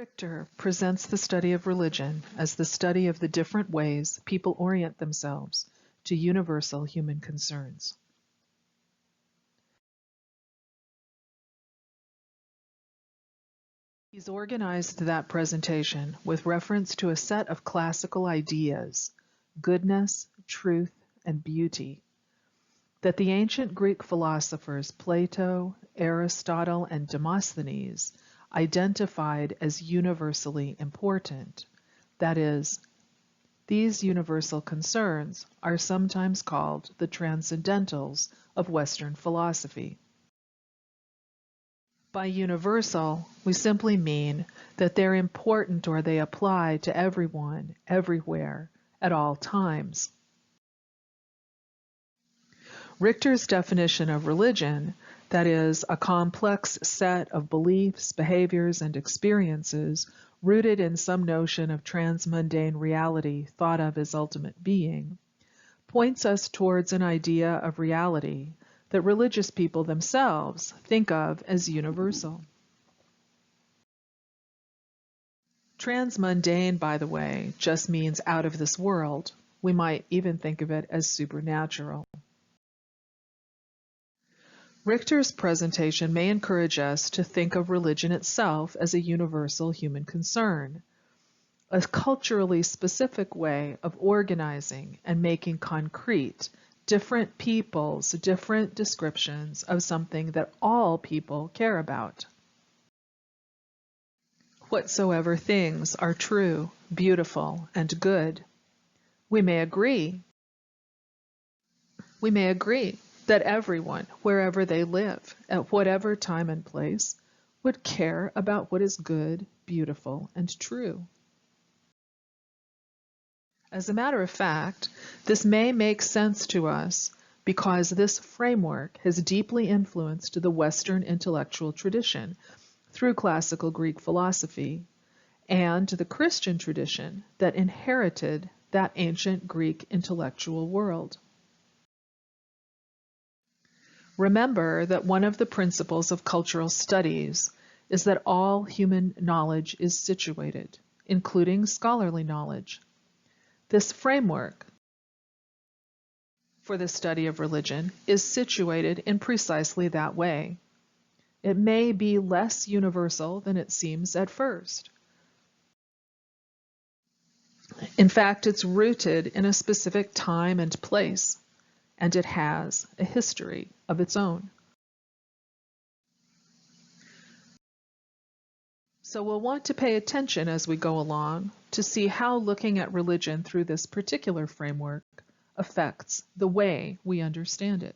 Richter presents the study of religion as the study of the different ways people orient themselves to universal human concerns. He's organized that presentation with reference to a set of classical ideas, goodness, truth, and beauty, that the ancient Greek philosophers Plato, Aristotle, and Demosthenes identified as universally important. That is, these universal concerns are sometimes called the transcendentals of Western philosophy. By universal, we simply mean that they're important or they apply to everyone, everywhere, at all times. Richter's definition of religion, that is, a complex set of beliefs, behaviors, and experiences rooted in some notion of transmundane reality thought of as ultimate being, points us towards an idea of reality that religious people themselves think of as universal. Transmundane, by the way, just means out of this world. We might even think of it as supernatural. Richter's presentation may encourage us to think of religion itself as a universal human concern, a culturally specific way of organizing and making concrete different people's different descriptions of something that all people care about. Whatsoever things are true, beautiful, and good. We may agree that everyone, wherever they live, at whatever time and place, would care about what is good, beautiful, and true. As a matter of fact, this may make sense to us because this framework has deeply influenced the Western intellectual tradition through classical Greek philosophy and the Christian tradition that inherited that ancient Greek intellectual world. Remember that one of the principles of cultural studies is that all human knowledge is situated, including scholarly knowledge. This framework for the study of religion is situated in precisely that way. It may be less universal than it seems at first. In fact, it's rooted in a specific time and place, and it has a history of its own. So we'll want to pay attention as we go along to see how looking at religion through this particular framework affects the way we understand it.